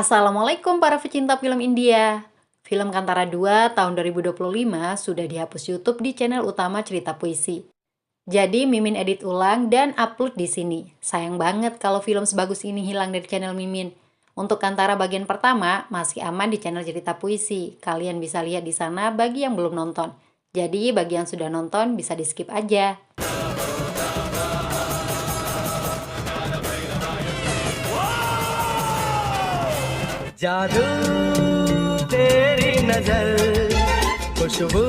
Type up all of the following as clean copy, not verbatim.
Assalamualaikum para pecinta film India. Film Kantara 2 tahun 2025 sudah dihapus YouTube di channel utama Cerita Puisi. Jadi Mimin edit ulang dan upload di sini. Sayang banget kalau film sebagus ini hilang dari channel Mimin. Untuk Kantara bagian pertama masih aman di channel Cerita Puisi. Kalian bisa lihat di sana bagi yang belum nonton. Jadi bagi yang sudah nonton bisa di skip aja. जादू तेरी नजर खुशबू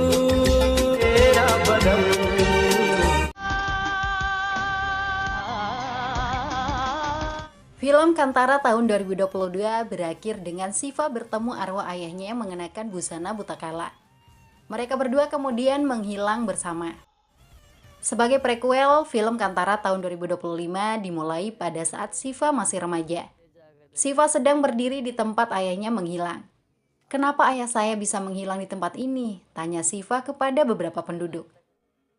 तेरा बदन Film Kantara tahun 2022 berakhir dengan Siva bertemu arwah ayahnya yang mengenakan busana butakala. Mereka berdua kemudian menghilang bersama. Sebagai prequel, film Kantara tahun 2025 dimulai pada saat Siva masih remaja. Siva sedang berdiri di tempat ayahnya menghilang. "Kenapa ayah saya bisa menghilang di tempat ini?" tanya Siva kepada beberapa penduduk.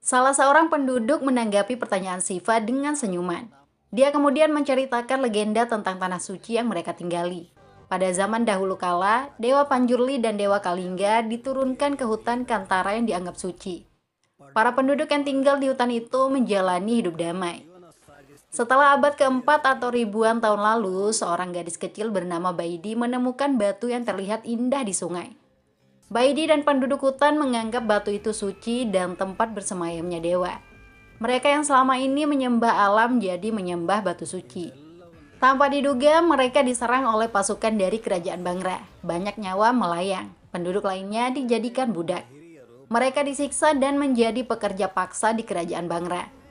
Salah seorang penduduk menanggapi pertanyaan Siva dengan senyuman. Dia kemudian menceritakan legenda tentang tanah suci yang mereka tinggali. Pada zaman dahulu kala, Dewa Panjurli dan Dewa Kalingga diturunkan ke hutan Kantara yang dianggap suci. Para penduduk yang tinggal di hutan itu menjalani hidup damai. Setelah abad keempat atau ribuan tahun lalu, seorang gadis kecil bernama Baidi menemukan batu yang terlihat indah di sungai. Baidi dan penduduk hutan menganggap batu itu suci dan tempat bersemayamnya dewa. Mereka yang selama ini menyembah alam jadi menyembah batu suci. Tanpa diduga, mereka diserang oleh pasukan dari kerajaan Bangra. Banyak nyawa melayang, penduduk lainnya dijadikan budak. Mereka disiksa dan menjadi pekerja paksa di kerajaan Bangra.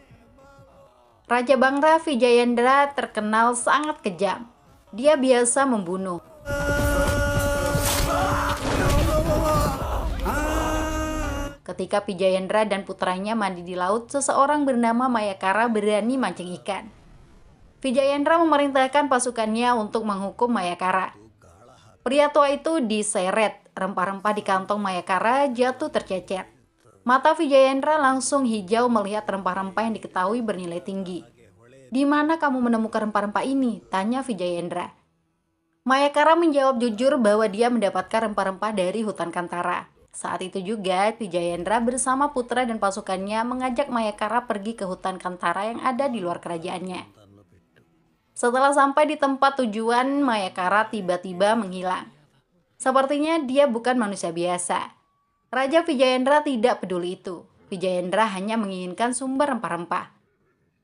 Raja Bangra Vijayendra terkenal sangat kejam. Dia biasa membunuh. Ketika Vijayendra dan putranya mandi di laut, seseorang bernama Mayakara berani mancing ikan. Vijayendra memerintahkan pasukannya untuk menghukum Mayakara. Pria tua itu diseret, rempah-rempah di kantong Mayakara jatuh tercecer. Mata Vijayendra langsung hijau melihat rempah-rempah yang diketahui bernilai tinggi. "Di mana kamu menemukan rempah-rempah ini?" tanya Vijayendra. Mayakara menjawab jujur bahwa dia mendapatkan rempah-rempah dari hutan Kantara. Saat itu juga Vijayendra bersama putra dan pasukannya mengajak Mayakara pergi ke hutan Kantara yang ada di luar kerajaannya. Setelah sampai di tempat tujuan, Mayakara tiba-tiba menghilang. Sepertinya dia bukan manusia biasa. Raja Vijayendra tidak peduli itu. Vijayendra hanya menginginkan sumber rempah-rempah.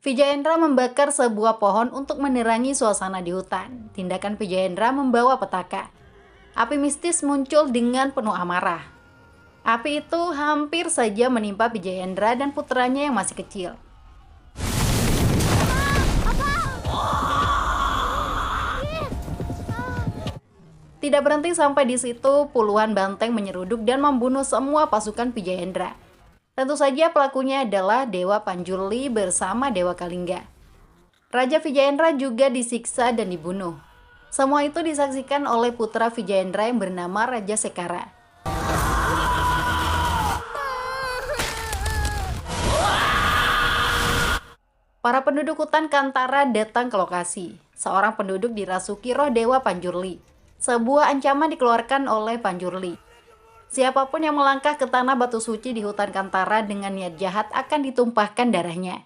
Vijayendra membakar sebuah pohon untuk menerangi suasana di hutan. Tindakan Vijayendra membawa petaka. Api mistis muncul dengan penuh amarah. Api itu hampir saja menimpa Vijayendra dan putranya yang masih kecil. Tidak berhenti sampai di situ, puluhan banteng menyeruduk dan membunuh semua pasukan Vijayendra. Tentu saja pelakunya adalah Dewa Panjurli bersama Dewa Kalingga. Raja Vijayendra juga disiksa dan dibunuh. Semua itu disaksikan oleh putra Vijayendra yang bernama Raja Sekara. Para penduduk hutan Kantara datang ke lokasi. Seorang penduduk dirasuki roh Dewa Panjurli. Sebuah ancaman dikeluarkan oleh Panjurli. Siapapun yang melangkah ke tanah batu suci di hutan Kantara dengan niat jahat akan ditumpahkan darahnya.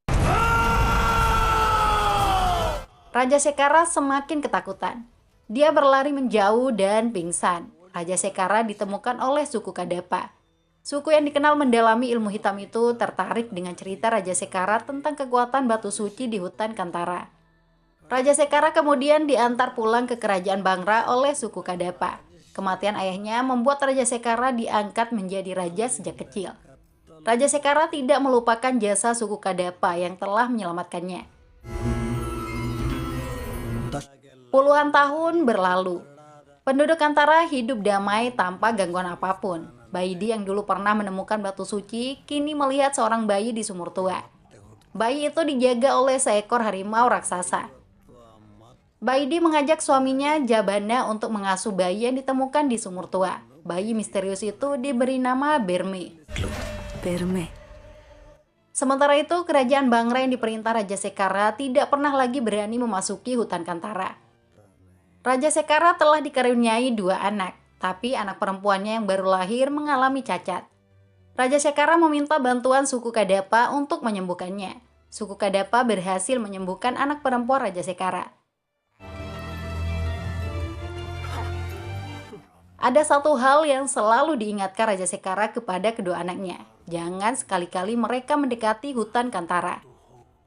Raja Sekara semakin ketakutan. Dia berlari menjauh dan pingsan. Raja Sekara ditemukan oleh suku Kadapa. Suku yang dikenal mendalami ilmu hitam itu tertarik dengan cerita Raja Sekara tentang kekuatan batu suci di hutan Kantara. Raja Sekara kemudian diantar pulang ke kerajaan Bangra oleh suku Kadapa. Kematian ayahnya membuat Raja Sekara diangkat menjadi raja sejak kecil. Raja Sekara tidak melupakan jasa suku Kadapa yang telah menyelamatkannya. Puluhan tahun berlalu. Penduduk Kantara hidup damai tanpa gangguan apapun. Baidi yang dulu pernah menemukan batu suci, kini melihat seorang bayi di sumur tua. Bayi itu dijaga oleh seekor harimau raksasa. Baidi mengajak suaminya Jabana untuk mengasuh bayi yang ditemukan di sumur tua. Bayi misterius itu diberi nama Berme. Sementara itu, kerajaan Bangra yang diperintah Raja Sekara tidak pernah lagi berani memasuki hutan Kantara. Raja Sekara telah dikaruniai 2 anak, tapi anak perempuannya yang baru lahir mengalami cacat. Raja Sekara meminta bantuan suku Kadapa untuk menyembuhkannya. Suku Kadapa berhasil menyembuhkan anak perempuan Raja Sekara. Ada satu hal yang selalu diingatkan Raja Sekara kepada kedua anaknya. Jangan sekali-kali mereka mendekati hutan Kantara.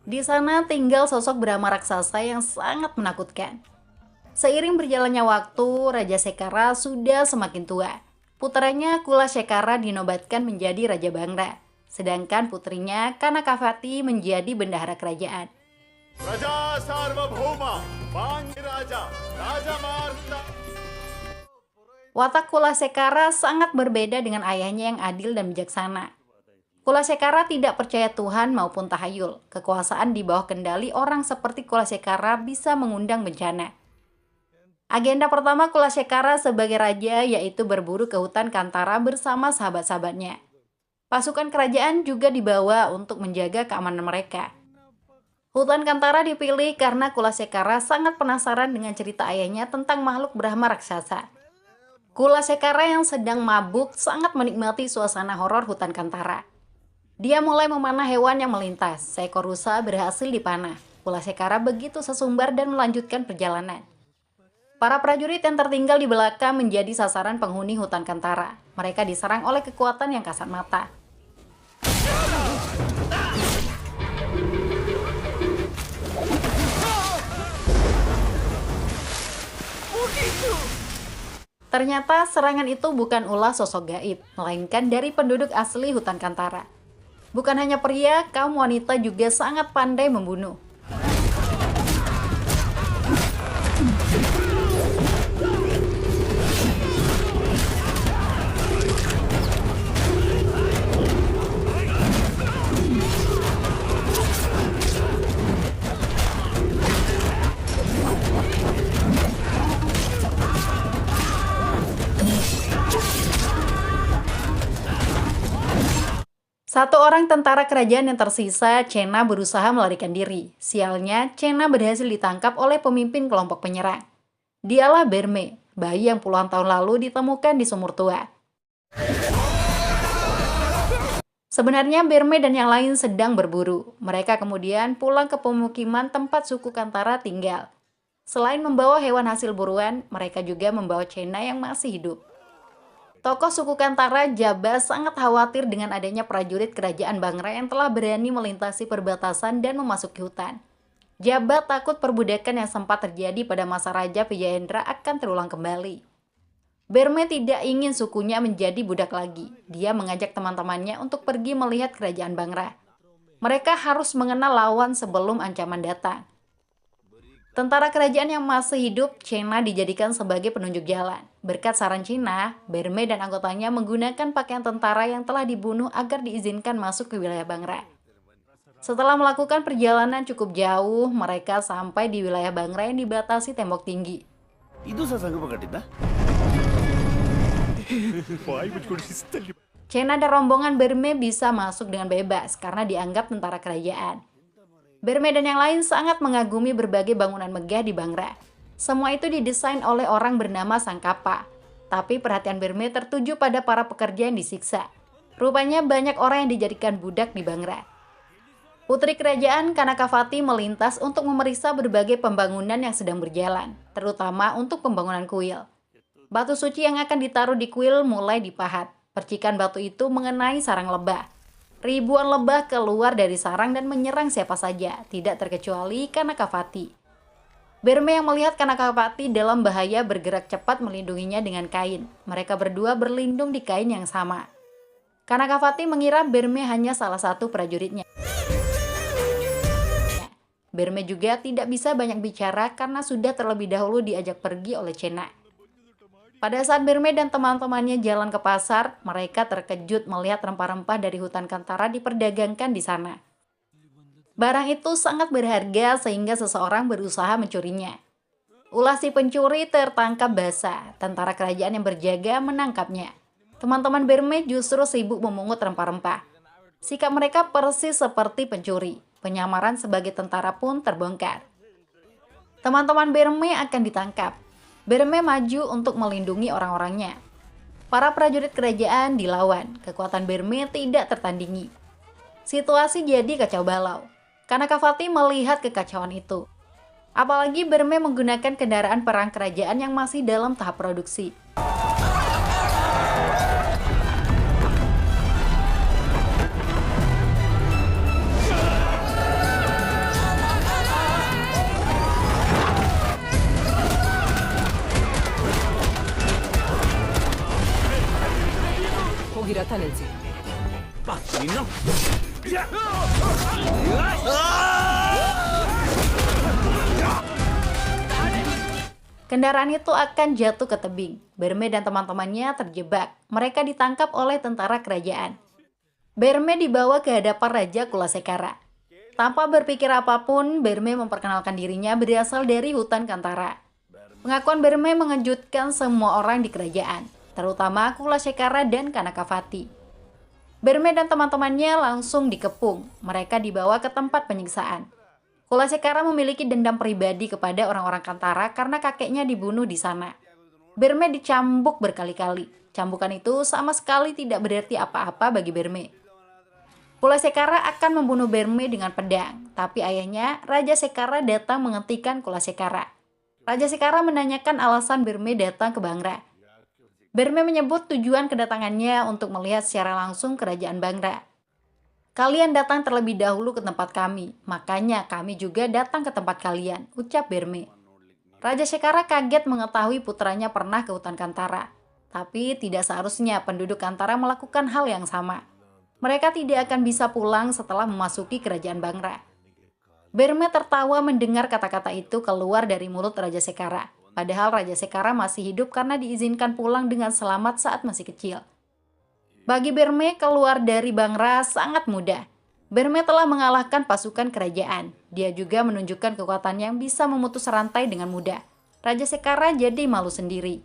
Di sana tinggal sosok Brahma raksasa yang sangat menakutkan. Seiring berjalannya waktu, Raja Sekara sudah semakin tua. Putranya Kula Sekara dinobatkan menjadi Raja Bangra, sedangkan putrinya Kanakavati menjadi bendahara kerajaan. Raja Sarvabhauma, Bangi Raja, Raja Marta. Watak Kula Sekara sangat berbeda dengan ayahnya yang adil dan bijaksana. Kula Sekara tidak percaya Tuhan maupun tahayul. Kekuasaan di bawah kendali orang seperti Kula Sekara bisa mengundang bencana. Agenda pertama Kula Sekara sebagai raja yaitu berburu ke hutan Kantara bersama sahabat-sahabatnya. Pasukan kerajaan juga dibawa untuk menjaga keamanan mereka. Hutan Kantara dipilih karena Kula Sekara sangat penasaran dengan cerita ayahnya tentang makhluk Brahma raksasa. Kula Sekara yang sedang mabuk sangat menikmati suasana horor hutan Kantara. Dia mulai memanah hewan yang melintas. Seekor rusa berhasil dipanah. Kula Sekara begitu sesumbar dan melanjutkan perjalanan. Para prajurit yang tertinggal di belakang menjadi sasaran penghuni hutan Kantara. Mereka diserang oleh kekuatan yang kasat mata. Ternyata serangan itu bukan ulah sosok gaib, melainkan dari penduduk asli hutan Kantara. Bukan hanya pria, kaum wanita juga sangat pandai membunuh. Satu orang tentara kerajaan yang tersisa, Cena, berusaha melarikan diri. Sialnya, Cena berhasil ditangkap oleh pemimpin kelompok penyerang. Dialah Berme, bayi yang puluhan tahun lalu ditemukan di sumur tua. Sebenarnya Berme dan yang lain sedang berburu. Mereka kemudian pulang ke pemukiman tempat suku Kantara tinggal. Selain membawa hewan hasil buruan, mereka juga membawa Cena yang masih hidup. Tokoh suku Kantara, Jaba, sangat khawatir dengan adanya prajurit kerajaan Bangra yang telah berani melintasi perbatasan dan memasuki hutan. Jaba takut perbudakan yang sempat terjadi pada masa Raja Vijahendra akan terulang kembali. Berme tidak ingin sukunya menjadi budak lagi. Dia mengajak teman-temannya untuk pergi melihat kerajaan Bangra. Mereka harus mengenal lawan sebelum ancaman datang. Tentara kerajaan yang masih hidup, Cena dijadikan sebagai penunjuk jalan. Berkat saran Cena, Berme dan anggotanya menggunakan pakaian tentara yang telah dibunuh agar diizinkan masuk ke wilayah Bangra. Setelah melakukan perjalanan cukup jauh, mereka sampai di wilayah Bangra yang dibatasi tembok tinggi. Cena dan rombongan Berme bisa masuk dengan bebas karena dianggap tentara kerajaan. Berme dan yang lain sangat mengagumi berbagai bangunan megah di Bangra. Semua itu didesain oleh orang bernama Sangkapa. Tapi perhatian Berme tertuju pada para pekerja yang disiksa. Rupanya banyak orang yang dijadikan budak di Bangra. Putri kerajaan Kanakavati melintas untuk memeriksa berbagai pembangunan yang sedang berjalan, terutama untuk pembangunan kuil. Batu suci yang akan ditaruh di kuil mulai dipahat. Percikan batu itu mengenai sarang lebah. Ribuan lebah keluar dari sarang dan menyerang siapa saja, tidak terkecuali Kanakavati. Berme yang melihat Kanakavati dalam bahaya bergerak cepat melindunginya dengan kain. Mereka berdua berlindung di kain yang sama. Kanakavati mengira Berme hanya salah satu prajuritnya. Berme juga tidak bisa banyak bicara karena sudah terlebih dahulu diajak pergi oleh Cena. Pada saat Berme dan teman-temannya jalan ke pasar, mereka terkejut melihat rempah-rempah dari hutan Kantara diperdagangkan di sana. Barang itu sangat berharga sehingga seseorang berusaha mencurinya. Ulah si pencuri tertangkap basah, tentara kerajaan yang berjaga menangkapnya. Teman-teman Berme justru sibuk memungut rempah-rempah. Sikap mereka persis seperti pencuri. Penyamaran sebagai tentara pun terbongkar. Teman-teman Berme akan ditangkap. Berme maju untuk melindungi orang-orangnya. Para prajurit kerajaan dilawan, kekuatan Berme tidak tertandingi. Situasi jadi kacau balau. Kanakavati melihat kekacauan itu. Apalagi Berme menggunakan kendaraan perang kerajaan yang masih dalam tahap produksi. Kendaraan itu akan jatuh ke tebing. Berme dan teman-temannya terjebak. Mereka ditangkap oleh tentara kerajaan. Berme dibawa ke hadapan Raja Kulasekara. Tanpa berpikir apapun, Berme memperkenalkan dirinya berasal dari hutan Kantara. Pengakuan Berme mengejutkan semua orang di kerajaan, terutama Kulasekara dan Kanakavati. Berme dan teman-temannya langsung dikepung. Mereka dibawa ke tempat penyiksaan. Kulasekara memiliki dendam pribadi kepada orang-orang Kantara karena kakeknya dibunuh di sana. Berme dicambuk berkali-kali. Cambukan itu sama sekali tidak berarti apa-apa bagi Berme. Kulasekara akan membunuh Berme dengan pedang, tapi ayahnya, Raja Sekara, datang menghentikan Kulasekara. Raja Sekara menanyakan alasan Berme datang ke Bangra. Berme menyebut tujuan kedatangannya untuk melihat secara langsung kerajaan Bangra. Kalian datang terlebih dahulu ke tempat kami, makanya kami juga datang ke tempat kalian, ucap Berme. Raja Sekara kaget mengetahui putranya pernah ke hutan Kantara. Tapi tidak seharusnya penduduk Kantara melakukan hal yang sama. Mereka tidak akan bisa pulang setelah memasuki kerajaan Bangra. Berme tertawa mendengar kata-kata itu keluar dari mulut Raja Sekara. Padahal Raja Sekara masih hidup karena diizinkan pulang dengan selamat saat masih kecil. Bagi Berme, keluar dari Bangra sangat mudah. Berme telah mengalahkan pasukan kerajaan. Dia juga menunjukkan kekuatan yang bisa memutus rantai dengan mudah. Raja Sekara jadi malu sendiri.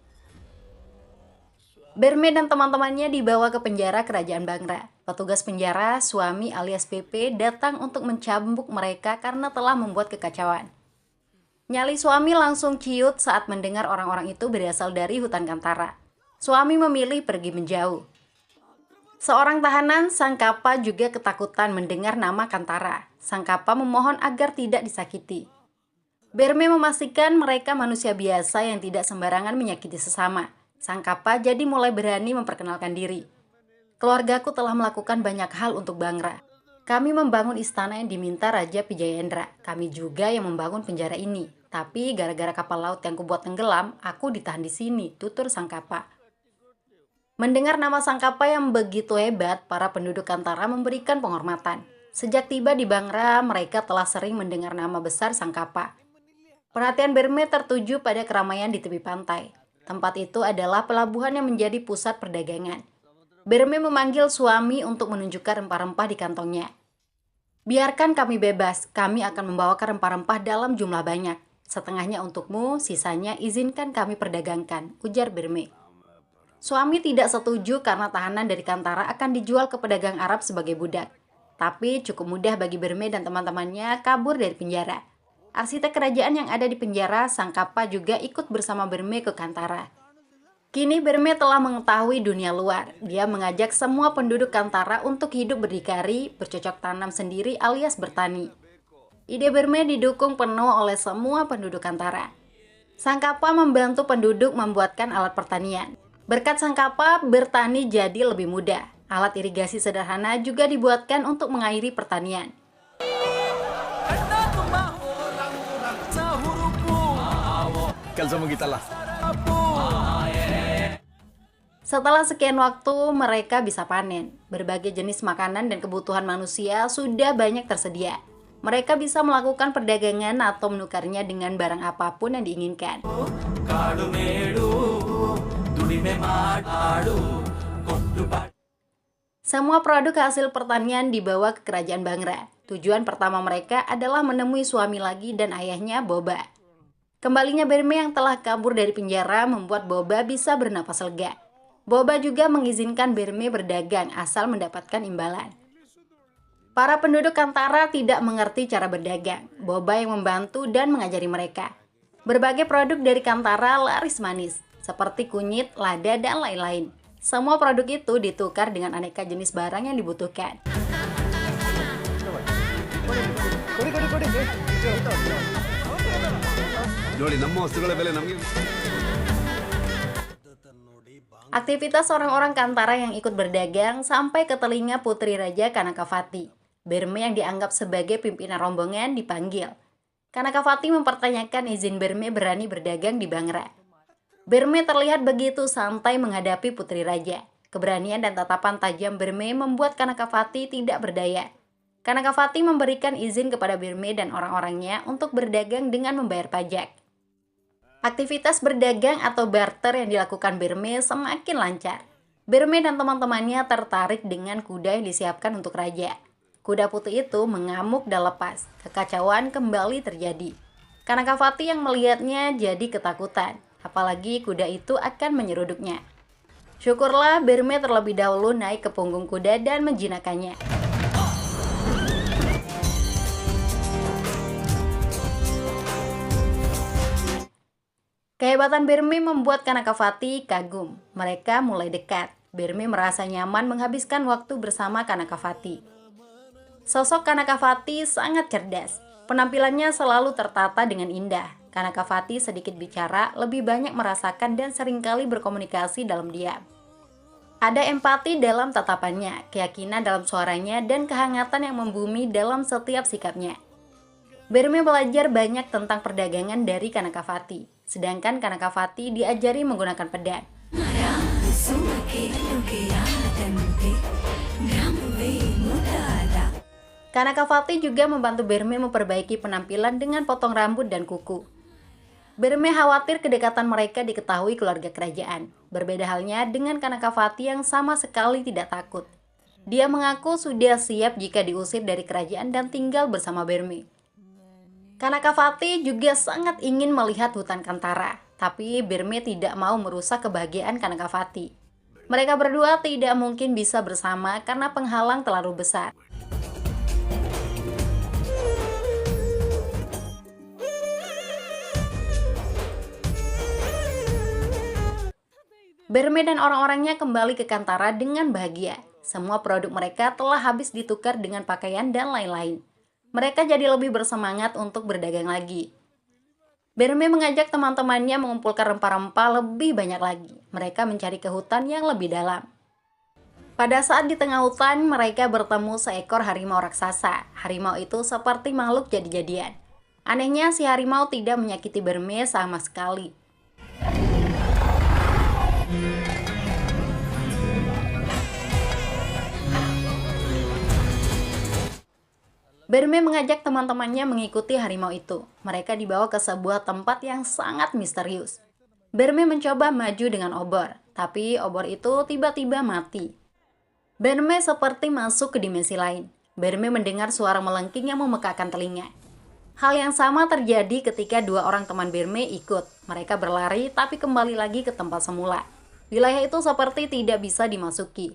Berme dan teman-temannya dibawa ke penjara kerajaan Bangra. Petugas penjara, suami alias PP, datang untuk mencambuk mereka karena telah membuat kekacauan. Nyali suami langsung ciut saat mendengar orang-orang itu berasal dari hutan Kantara. Suami memilih pergi menjauh. Seorang tahanan, Sangkapa, juga ketakutan mendengar nama Kantara. Sangkapa memohon agar tidak disakiti. Berme memastikan mereka manusia biasa yang tidak sembarangan menyakiti sesama. Sangkapa jadi mulai berani memperkenalkan diri. Keluargaku telah melakukan banyak hal untuk Bangra. Kami membangun istana yang diminta Raja Pijayendra. Kami juga yang membangun penjara ini. Tapi gara-gara kapal laut yang kubuat tenggelam, aku ditahan di sini, tutur Sangkapa. Mendengar nama Sangkapa yang begitu hebat, para penduduk Kantara memberikan penghormatan. Sejak tiba di Bangra, mereka telah sering mendengar nama besar Sangkapa. Perhatian Berme tertuju pada keramaian di tepi pantai. Tempat itu adalah pelabuhan yang menjadi pusat perdagangan. Berme memanggil suami untuk menunjukkan rempah-rempah di kantongnya. Biarkan kami bebas, kami akan membawakan rempah-rempah dalam jumlah banyak. Setengahnya untukmu, sisanya izinkan kami perdagangkan, ujar Berme. Suami tidak setuju karena tahanan dari Kantara akan dijual ke pedagang Arab sebagai budak. Tapi cukup mudah bagi Berme dan teman-temannya kabur dari penjara. Arsitek kerajaan yang ada di penjara, Sangkapa, juga ikut bersama Berme ke Kantara. Kini Berme telah mengetahui dunia luar. Dia mengajak semua penduduk Kantara untuk hidup berdikari, bercocok tanam sendiri alias bertani. Ide Berme didukung penuh oleh semua penduduk Kantara. Sangkapa membantu penduduk membuatkan alat pertanian. Berkat Sangkapa, bertani jadi lebih mudah. Alat irigasi sederhana juga dibuatkan untuk mengairi pertanian. Setelah sekian waktu, mereka bisa panen. Berbagai jenis makanan dan kebutuhan manusia sudah banyak tersedia. Mereka bisa melakukan perdagangan atau menukarnya dengan barang apapun yang diinginkan. Semua produk hasil pertanian dibawa ke kerajaan Bangra. Tujuan pertama mereka adalah menemui suami lagi dan ayahnya, Boba. Kembalinya Berme yang telah kabur dari penjara membuat Boba bisa bernapas lega. Boba juga mengizinkan Berme berdagang asal mendapatkan imbalan. Para penduduk Kantara tidak mengerti cara berdagang. Boba yang membantu dan mengajari mereka. Berbagai produk dari Kantara laris manis, seperti kunyit, lada, dan lain-lain. Semua produk itu ditukar dengan aneka jenis barang yang dibutuhkan. Aktivitas orang-orang Kantara yang ikut berdagang sampai ke telinga Putri Raja Kanakavati. Berme yang dianggap sebagai pimpinan rombongan dipanggil. Kanakavati mempertanyakan izin Berme berani berdagang di Bangra. Berme terlihat begitu santai menghadapi Putri Raja. Keberanian dan tatapan tajam Berme membuat Kanakavati tidak berdaya. Kanakavati memberikan izin kepada Berme dan orang-orangnya untuk berdagang dengan membayar pajak. Aktivitas berdagang atau barter yang dilakukan Berme semakin lancar. Berme dan teman-temannya tertarik dengan kuda yang disiapkan untuk raja. Kuda putih itu mengamuk dan lepas. Kekacauan kembali terjadi. Kanakavati yang melihatnya jadi ketakutan. Apalagi kuda itu akan menyeruduknya. Syukurlah Berme terlebih dahulu naik ke punggung kuda dan menjinakkannya. Kehebatan Berme membuat Kanakavati kagum. Mereka mulai dekat. Berme merasa nyaman menghabiskan waktu bersama Kanakavati. Sosok Kanakavati sangat cerdas. Penampilannya selalu tertata dengan indah. Kanakavati sedikit bicara, lebih banyak merasakan dan seringkali berkomunikasi dalam diam. Ada empati dalam tatapannya, keyakinan dalam suaranya, dan kehangatan yang membumi dalam setiap sikapnya. Berme belajar banyak tentang perdagangan dari Kanakavati. Sedangkan Kanakavati diajari menggunakan pedang. Kanakavati juga membantu Berme memperbaiki penampilan dengan potong rambut dan kuku. Berme khawatir kedekatan mereka diketahui keluarga kerajaan. Berbeda halnya dengan Kanakavati yang sama sekali tidak takut. Dia mengaku sudah siap jika diusir dari kerajaan dan tinggal bersama Berme. Kanakavati juga sangat ingin melihat hutan Kantara, tapi Berme tidak mau merusak kebahagiaan Kanakavati. Mereka berdua tidak mungkin bisa bersama karena penghalang terlalu besar. Berme dan orang-orangnya kembali ke Kantara dengan bahagia. Semua produk mereka telah habis ditukar dengan pakaian dan lain-lain. Mereka jadi lebih bersemangat untuk berdagang lagi. Berme mengajak teman-temannya mengumpulkan rempah-rempah lebih banyak lagi. Mereka mencari ke hutan yang lebih dalam. Pada saat di tengah hutan, mereka bertemu seekor harimau raksasa. Harimau itu seperti makhluk jadi-jadian. Anehnya, si harimau tidak menyakiti Berme sama sekali. Berme mengajak teman-temannya mengikuti harimau itu. Mereka dibawa ke sebuah tempat yang sangat misterius. Berme mencoba maju dengan obor, tapi obor itu tiba-tiba mati. Berme seperti masuk ke dimensi lain. Berme mendengar suara melengking yang memekakkan telinga. Hal yang sama terjadi ketika dua orang teman Berme ikut. Mereka berlari tapi kembali lagi ke tempat semula. Wilayah itu seperti tidak bisa dimasuki.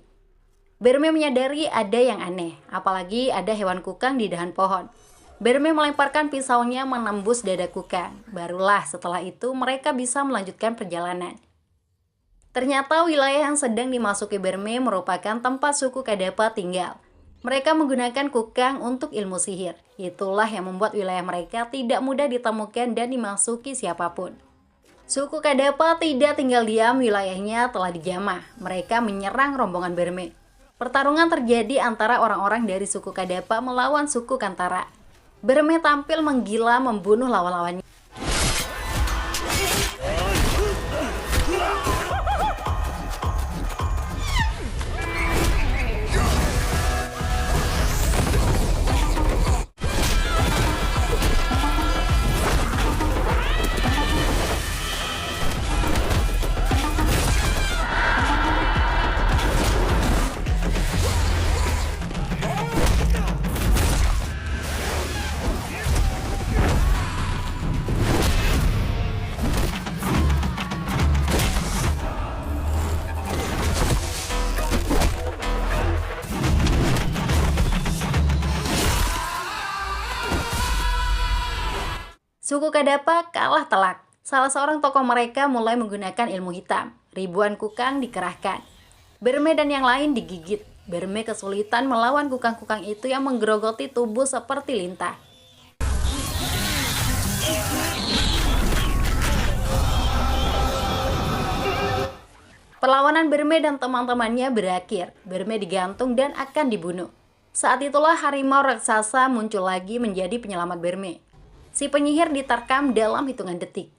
Berme menyadari ada yang aneh, apalagi ada hewan kukang di dahan pohon. Berme melemparkan pisaunya menembus dada kukang. Barulah setelah itu mereka bisa melanjutkan perjalanan. Ternyata wilayah yang sedang dimasuki Berme merupakan tempat suku Kadapa tinggal. Mereka menggunakan kukang untuk ilmu sihir. Itulah yang membuat wilayah mereka tidak mudah ditemukan dan dimasuki siapapun. Suku Kadapa tidak tinggal diam, wilayahnya telah dijamah. Mereka menyerang rombongan Berme. Pertarungan terjadi antara orang-orang dari suku Kadapa melawan suku Kantara. Berme tampil menggila membunuh lawan-lawannya. Suku Kadapa kalah telak. Salah seorang tokoh mereka mulai menggunakan ilmu hitam. Ribuan kukang dikerahkan. Berme dan yang lain digigit. Berme kesulitan melawan kukang-kukang itu yang menggerogoti tubuh seperti lintah. Perlawanan Berme dan teman-temannya berakhir. Berme digantung dan akan dibunuh. Saat itulah harimau raksasa muncul lagi menjadi penyelamat Berme. Si penyihir diterkam dalam hitungan detik.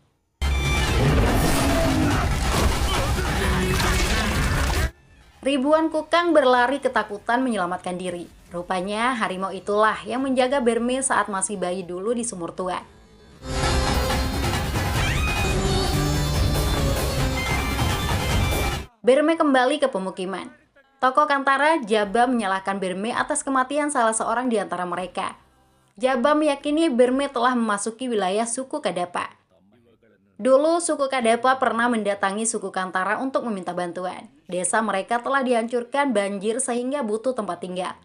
Ribuan kukang berlari ketakutan menyelamatkan diri. Rupanya harimau itulah yang menjaga Berme saat masih bayi dulu di sumur tua. Berme kembali ke pemukiman. Tokoh Kantara, Jaba, menyalahkan Berme atas kematian salah seorang di antara mereka. Jaba meyakini Berme telah memasuki wilayah suku Kadapa. Dulu suku Kadapa pernah mendatangi suku Kantara untuk meminta bantuan. Desa mereka telah dihancurkan banjir sehingga butuh tempat tinggal.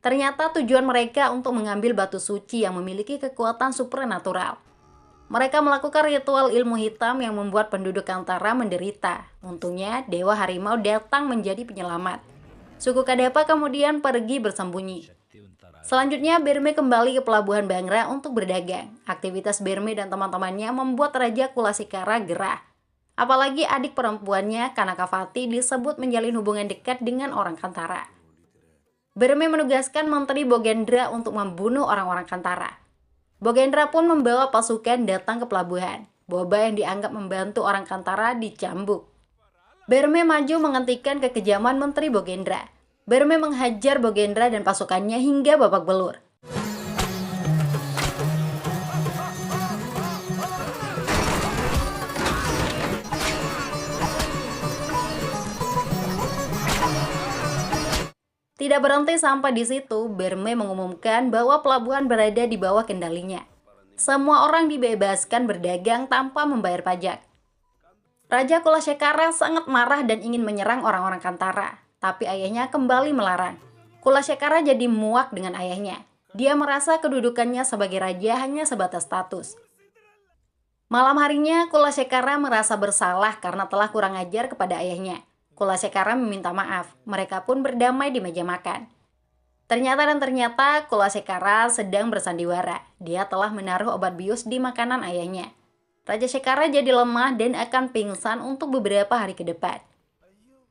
Ternyata tujuan mereka untuk mengambil batu suci yang memiliki kekuatan supernatural. Mereka melakukan ritual ilmu hitam yang membuat penduduk Kantara menderita. Untungnya Dewa Harimau datang menjadi penyelamat. Suku Kadapa kemudian pergi bersembunyi. Selanjutnya Berme kembali ke pelabuhan Bangra untuk berdagang. Aktivitas Berme dan teman-temannya membuat Raja Kulasekara gerah. Apalagi adik perempuannya Kanakavati disebut menjalin hubungan dekat dengan orang Kantara. Berme menugaskan Menteri Bogendra untuk membunuh orang-orang Kantara. Bogendra pun membawa pasukan datang ke pelabuhan. Boba yang dianggap membantu orang Kantara dicambuk. Berme maju menghentikan kekejaman Menteri Bogendra. Berme menghajar Bogendra dan pasukannya hingga babak belur. Tidak berhenti sampai di situ, Berme mengumumkan bahwa pelabuhan berada di bawah kendalinya. Semua orang dibebaskan berdagang tanpa membayar pajak. Raja Kulasekara sangat marah dan ingin menyerang orang-orang Kantara. Tapi ayahnya kembali melarang. Kulasekara jadi muak dengan ayahnya. Dia merasa kedudukannya sebagai raja hanya sebatas status. Malam harinya, Kulasekara merasa bersalah karena telah kurang ajar kepada ayahnya. Kulasekara meminta maaf. Mereka pun berdamai di meja makan. Ternyata Kulasekara sedang bersandiwara. Dia telah menaruh obat bius di makanan ayahnya. Raja Sekara jadi lemah dan akan pingsan untuk beberapa hari ke depan.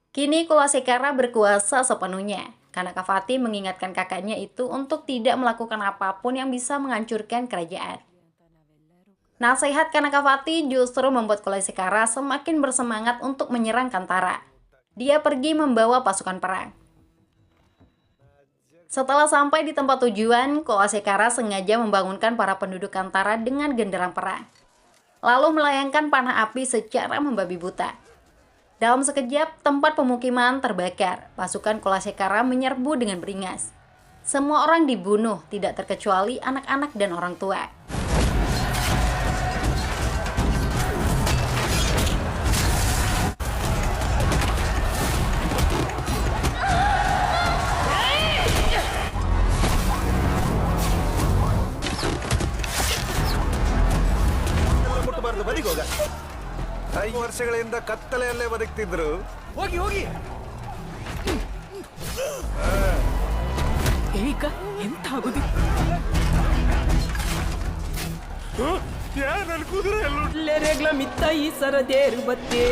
Kini Kulasekara berkuasa sepenuhnya. Kanakavati mengingatkan kakaknya itu untuk tidak melakukan apapun yang bisa menghancurkan kerajaan. Nasihat Kanakavati justru membuat Kulasekara semakin bersemangat untuk menyerang Kantara. Dia pergi membawa pasukan perang. Setelah sampai di tempat tujuan, Kulasekara sengaja membangunkan para penduduk Kantara dengan genderang perang. Lalu melayangkan panah api secara membabi buta. Dalam sekejap, tempat pemukiman terbakar. Pasukan Kulasekara menyerbu dengan beringas. Semua orang dibunuh, tidak terkecuali anak-anak dan orang tua. ಮುಟ್ಟಬಾರದು ಬದಿಗೋಗ 5 ವರ್ಷಗಳಿಂದ ಕತ್ತಲೆಯಲ್ಲೇ ಬದುಕ್ತಿದ್ರು ಹೋಗಿ ಹೋಗಿ ಈಗ ಎಂತ ಆಗುದಿ ಯಾರು ಕುದುರೆ ರೆಗ್ಲ ಮಿತ್ತ ಈ ಸರದೇರು ಬತ್ತೆ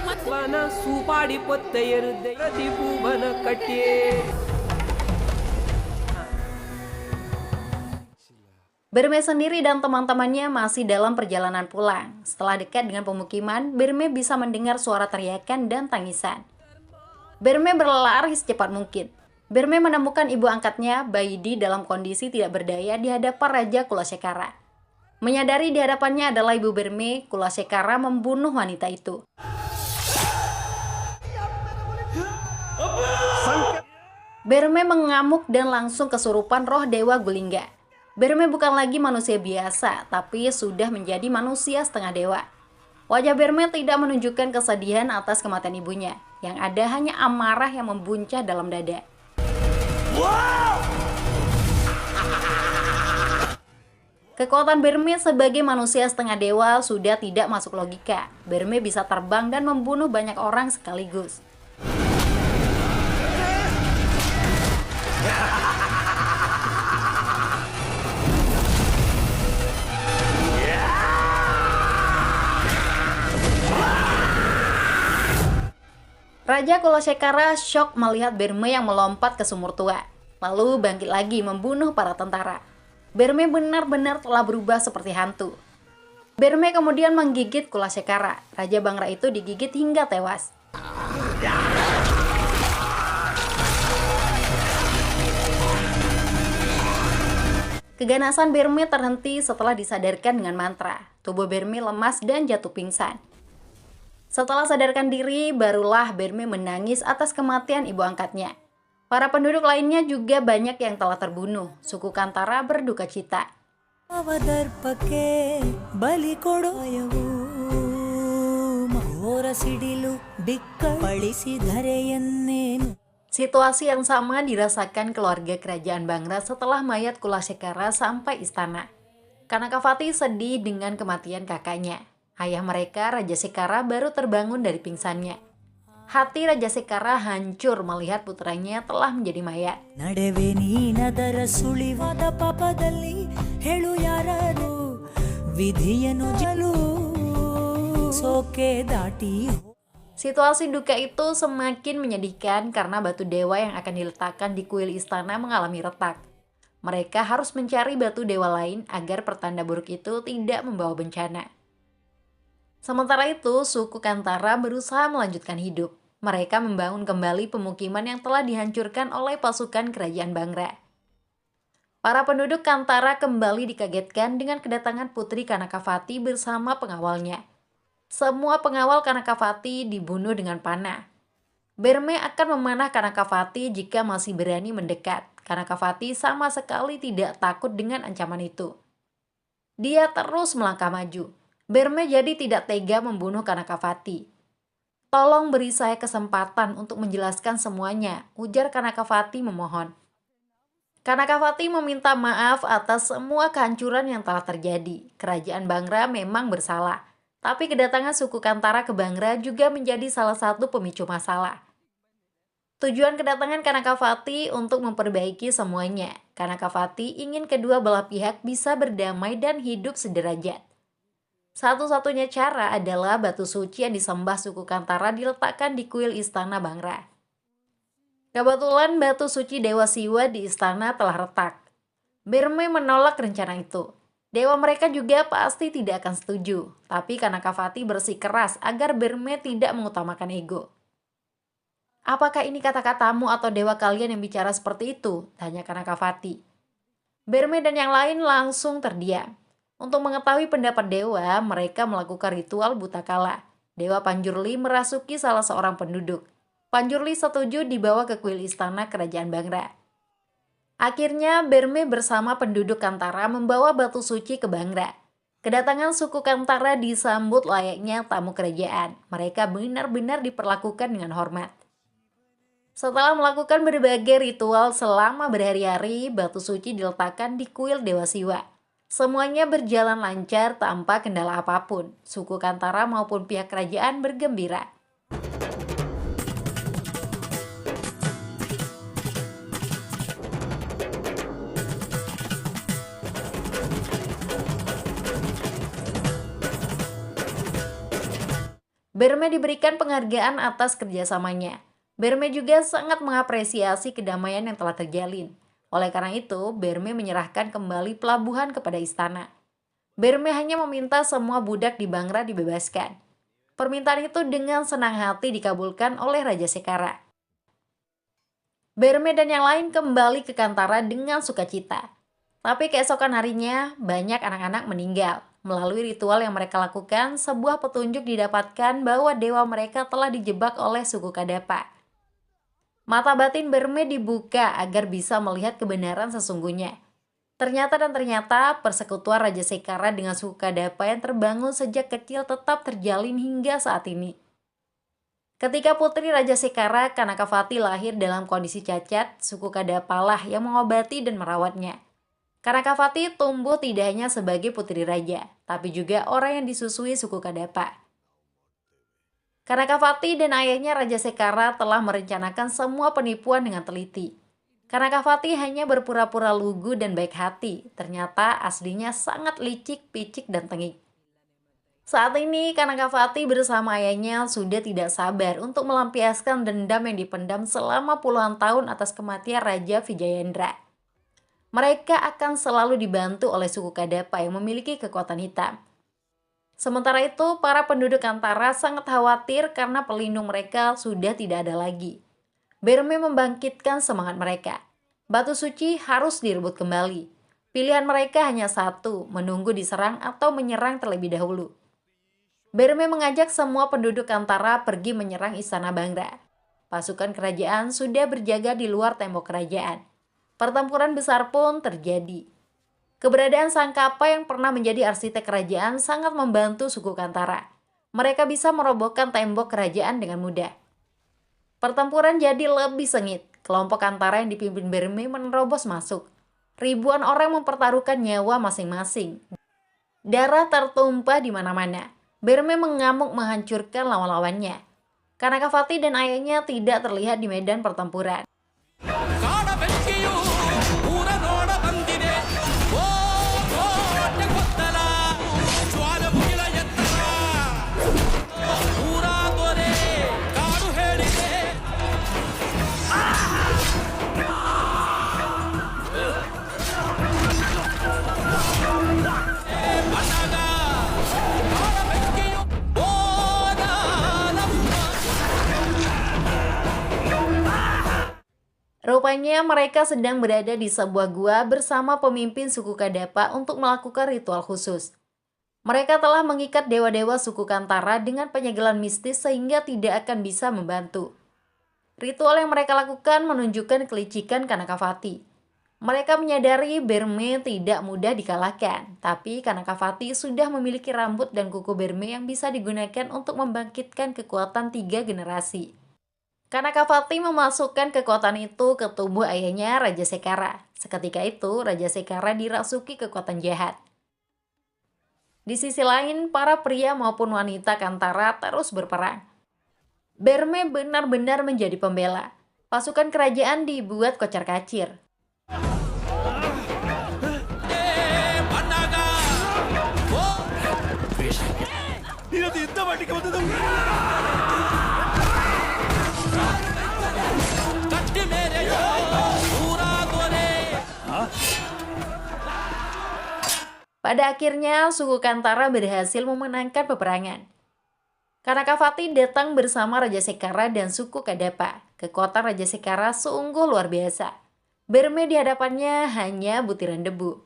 ಮತ್ವಾನ ಸೂಪಾಡಿ ಪೊತ್ತೆ ಎರುದೆ ದೀಪೂಬನ ಕಟ್ಟೆ. Berme sendiri dan teman-temannya masih dalam perjalanan pulang. Setelah dekat dengan pemukiman, Berme bisa mendengar suara teriakan dan tangisan. Berme berlari secepat mungkin. Berme menemukan ibu angkatnya, Baidi, dalam kondisi tidak berdaya di hadapan Raja Kulasekara. Menyadari di hadapannya adalah ibu Berme, Kulasekara membunuh wanita itu. Berme mengamuk dan langsung kesurupan roh Dewa Gulingga. Berme bukan lagi manusia biasa, tapi sudah menjadi manusia setengah dewa. Wajah Berme tidak menunjukkan kesedihan atas kematian ibunya. Yang ada hanya amarah yang membuncah dalam dada. Kekuatan Berme sebagai manusia setengah dewa sudah tidak masuk logika. Berme bisa terbang dan membunuh banyak orang sekaligus. Raja Kulasekara syok melihat Berme yang melompat ke sumur tua, lalu bangkit lagi membunuh para tentara. Berme benar-benar telah berubah seperti hantu. Berme kemudian menggigit Kulasekara. Raja Bangra itu digigit hingga tewas. Keganasan Berme terhenti setelah disadarkan dengan mantra. Tubuh Berme lemas dan jatuh pingsan. Setelah sadarkan diri, barulah Berme menangis atas kematian ibu angkatnya. Para penduduk lainnya juga banyak yang telah terbunuh. Suku Kantara berduka cita. Situasi yang sama dirasakan keluarga kerajaan Bangra setelah mayat Kulasekara sampai istana. Kanakavati sedih dengan kematian kakaknya. Ayah mereka, Raja Sekara, baru terbangun dari pingsannya. Hati Raja Sekara hancur melihat putranya telah menjadi mayat. Situasi duka itu semakin menyedihkan karena batu dewa yang akan diletakkan di kuil istana mengalami retak. Mereka harus mencari batu dewa lain agar pertanda buruk itu tidak membawa bencana. Sementara itu, suku Kantara berusaha melanjutkan hidup. Mereka membangun kembali pemukiman yang telah dihancurkan oleh pasukan kerajaan Bangra. Para penduduk Kantara kembali dikagetkan dengan kedatangan Putri Kanakavati bersama pengawalnya. Semua pengawal Kanakavati dibunuh dengan panah. Berme akan memanah Kanakavati jika masih berani mendekat. Kanakavati sama sekali tidak takut dengan ancaman itu. Dia terus melangkah maju. Berme jadi tidak tega membunuh Kanakavati. "Tolong beri saya kesempatan untuk menjelaskan semuanya," ujar Kanakavati memohon. Kanakavati meminta maaf atas semua kehancuran yang telah terjadi. Kerajaan Bangra memang bersalah, tapi kedatangan suku Kantara ke Bangra juga menjadi salah satu pemicu masalah. Tujuan kedatangan Kanakavati untuk memperbaiki semuanya. Kanakavati ingin kedua belah pihak bisa berdamai dan hidup sederajat. Satu-satunya cara adalah batu suci yang disembah suku Kantara diletakkan di kuil istana Bangra. Kebetulan batu suci Dewa Siwa di istana telah retak. Berme menolak rencana itu. Dewa mereka juga pasti tidak akan setuju, tapi Kanakavati bersikeras agar Berme tidak mengutamakan ego. "Apakah ini kata-katamu atau dewa kalian yang bicara seperti itu?" tanya Kanakavati. Berme dan yang lain langsung terdiam. Untuk mengetahui pendapat dewa, mereka melakukan ritual buta kala. Dewa Panjurli merasuki salah seorang penduduk. Panjurli setuju dibawa ke kuil istana kerajaan Bangra. Akhirnya Berme bersama penduduk Kantara membawa batu suci ke Bangra. Kedatangan suku Kantara disambut layaknya tamu kerajaan. Mereka benar-benar diperlakukan dengan hormat. Setelah melakukan berbagai ritual selama berhari-hari, batu suci diletakkan di kuil Dewa Siwa. Semuanya berjalan lancar tanpa kendala apapun. Suku Kantara maupun pihak kerajaan bergembira. Berme diberikan penghargaan atas kerjasamanya. Berme juga sangat mengapresiasi kedamaian yang telah terjalin. Oleh karena itu, Berme menyerahkan kembali pelabuhan kepada istana. Berme hanya meminta semua budak di Bangra dibebaskan. Permintaan itu dengan senang hati dikabulkan oleh Raja Sekara. Berme dan yang lain kembali ke Kantara dengan sukacita. Tapi keesokan harinya, banyak anak-anak meninggal. Melalui ritual yang mereka lakukan, sebuah petunjuk didapatkan bahwa dewa mereka telah dijebak oleh suku Kadapa. Mata batin Berme dibuka agar bisa melihat kebenaran sesungguhnya. Ternyata persekutuan Raja Sekara dengan suku Kadapa yang terbangun sejak kecil tetap terjalin hingga saat ini. Ketika putri Raja Sekara, Kanakavati lahir dalam kondisi cacat, suku Kadapa lah yang mengobati dan merawatnya. Kanakavati tumbuh tidak hanya sebagai putri raja, tapi juga orang yang disusui suku Kadapa. Kanakavati dan ayahnya Raja Sekara telah merencanakan semua penipuan dengan teliti. Kanakavati hanya berpura-pura lugu dan baik hati, ternyata aslinya sangat licik, picik, dan tengik. Saat ini Kanakavati bersama ayahnya sudah tidak sabar untuk melampiaskan dendam yang dipendam selama puluhan tahun atas kematian Raja Vijayendra. Mereka akan selalu dibantu oleh suku Kadapa yang memiliki kekuatan hitam. Sementara itu, para penduduk Antara sangat khawatir karena pelindung mereka sudah tidak ada lagi. Berme membangkitkan semangat mereka. Batu suci harus direbut kembali. Pilihan mereka hanya satu, menunggu diserang atau menyerang terlebih dahulu. Berme mengajak semua penduduk Antara pergi menyerang Istana Bangra. Pasukan kerajaan sudah berjaga di luar tembok kerajaan. Pertempuran besar pun terjadi. Keberadaan Sangkapa yang pernah menjadi arsitek kerajaan sangat membantu suku Kantara. Mereka bisa merobohkan tembok kerajaan dengan mudah. Pertempuran jadi lebih sengit. Kelompok Kantara yang dipimpin Berme menerobos masuk. Ribuan orang mempertaruhkan nyawa masing-masing. Darah tertumpah di mana-mana. Berme mengamuk menghancurkan lawan-lawannya. Kanakavati dan ayahnya tidak terlihat di medan pertempuran. Rupanya mereka sedang berada di sebuah gua bersama pemimpin suku Kadapa untuk melakukan ritual khusus. Mereka telah mengikat dewa-dewa suku Kantara dengan penyegelan mistis sehingga tidak akan bisa membantu. Ritual yang mereka lakukan menunjukkan kelicikan Kanakavati. Mereka menyadari Berme tidak mudah dikalahkan, tapi Kanakavati sudah memiliki rambut dan kuku Berme yang bisa digunakan untuk membangkitkan kekuatan 3 generasi. Kanakavati memasukkan kekuatan itu ke tubuh ayahnya Raja Sekara. Seketika itu, Raja Sekara dirasuki kekuatan jahat. Di sisi lain, para pria maupun wanita Kantara terus berperang. Berme benar-benar menjadi pembela. Pasukan kerajaan dibuat kocar-kacir. Pada akhirnya, suku Kantara berhasil memenangkan peperangan. Kanakavati datang bersama Raja Sekara dan suku Kadapa. Kekuatan Raja Sekara sungguh luar biasa. Berme di hadapannya hanya butiran debu.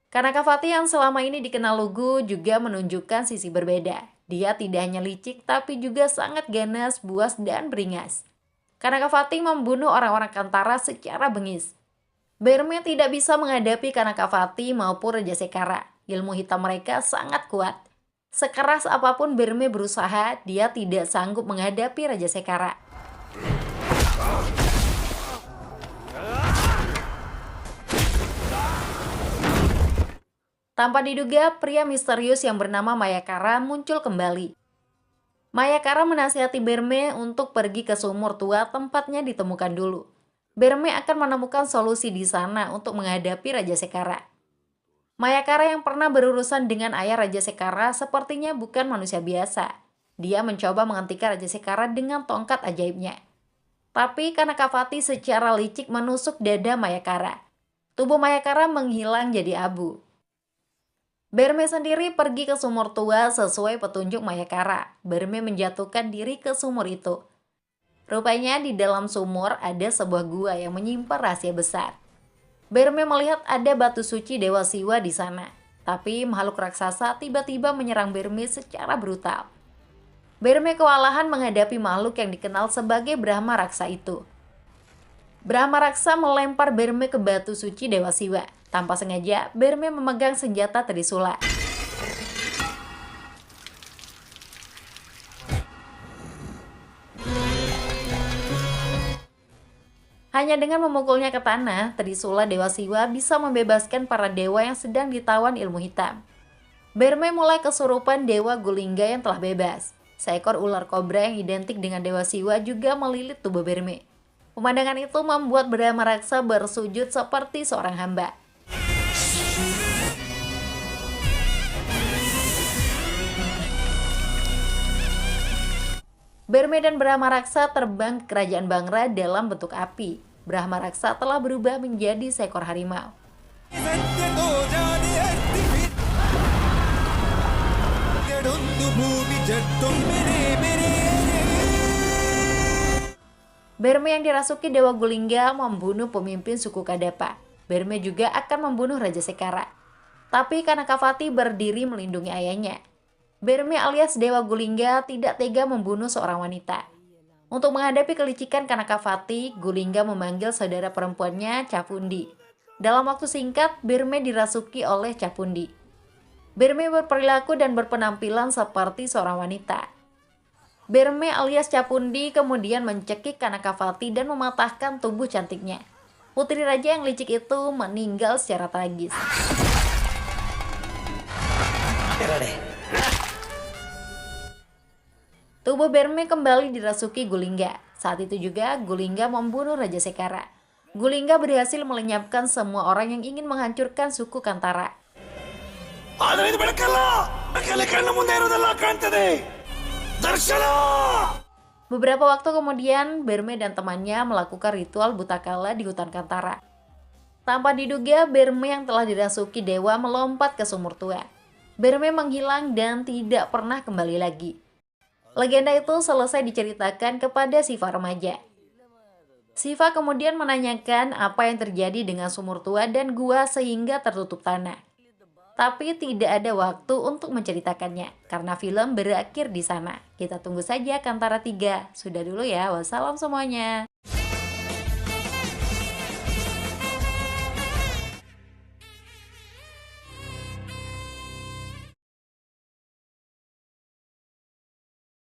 Kanakavati yang selama ini dikenal lugu juga menunjukkan sisi berbeda. Dia tidak hanya licik tapi juga sangat ganas, buas, dan beringas. Kanakavati membunuh orang-orang Kantara secara bengis. Berme tidak bisa menghadapi Kanakavati maupun Raja Sekara. Ilmu hitam mereka sangat kuat. Sekeras apapun Berme berusaha, dia tidak sanggup menghadapi Raja Sekara. Tanpa diduga, pria misterius yang bernama Mayakara muncul kembali. Mayakara menasihati Berme untuk pergi ke sumur tua tempatnya ditemukan dulu. Berme akan menemukan solusi di sana untuk menghadapi Raja Sekara. Mayakara yang pernah berurusan dengan ayah Raja Sekara sepertinya bukan manusia biasa. Dia mencoba menghentikan Raja Sekara dengan tongkat ajaibnya. Tapi Kanakavati secara licik menusuk dada Mayakara. Tubuh Mayakara menghilang jadi abu. Berme sendiri pergi ke sumur tua sesuai petunjuk Mayakara. Berme menjatuhkan diri ke sumur itu. Rupanya di dalam sumur ada sebuah gua yang menyimpan rahasia besar. Berme melihat ada batu suci Dewa Siwa di sana. Tapi makhluk raksasa tiba-tiba menyerang Berme secara brutal. Berme kewalahan menghadapi makhluk yang dikenal sebagai Brahma Raksa itu. Brahma Raksa melempar Berme ke batu suci Dewa Siwa. Tanpa sengaja, Berme memegang senjata Trisula. Hanya dengan memukulnya ke tanah, Trisula Dewa Siwa bisa membebaskan para dewa yang sedang ditawan ilmu hitam. Berme mulai kesurupan Dewa Gulingga yang telah bebas. Seekor ular kobra yang identik dengan Dewa Siwa juga melilit tubuh Berme. Pemandangan itu membuat Brahma Raksa bersujud seperti seorang hamba. Berme dan Brahma Raksa terbang ke kerajaan Bangra dalam bentuk api. Brahma Raksa telah berubah menjadi seekor harimau. Berme yang dirasuki Dewa Gulingga membunuh pemimpin suku Kadapa. Berme juga akan membunuh Raja Sekara. Tapi Kanakavati berdiri melindungi ayahnya. Berme alias Dewa Gulingga tidak tega membunuh seorang wanita. Untuk menghadapi kelicikan Kanakavati, Gulingga memanggil saudara perempuannya Capundi. Dalam waktu singkat, Berme dirasuki oleh Capundi. Berme berperilaku dan berpenampilan seperti seorang wanita. Berme alias Capundi kemudian mencekik Kanakavati dan mematahkan tubuh cantiknya. Putri raja yang licik itu meninggal secara tragis. Tubuh Berme kembali dirasuki Gulingga. Saat itu juga Gulingga membunuh Raja Sekara. Gulingga berhasil melenyapkan semua orang yang ingin menghancurkan suku Kantara. Beberapa waktu kemudian, Berme dan temannya melakukan ritual buta kala di hutan Kantara. Tanpa diduga, Berme yang telah dirasuki dewa melompat ke sumur tua. Berme menghilang dan tidak pernah kembali lagi. Legenda itu selesai diceritakan kepada Siva remaja. Siva kemudian menanyakan apa yang terjadi dengan sumur tua dan gua sehingga tertutup tanah. Tapi tidak ada waktu untuk menceritakannya, karena film berakhir di sana. Kita tunggu saja Kantara 3. Sudah dulu ya, wassalam semuanya.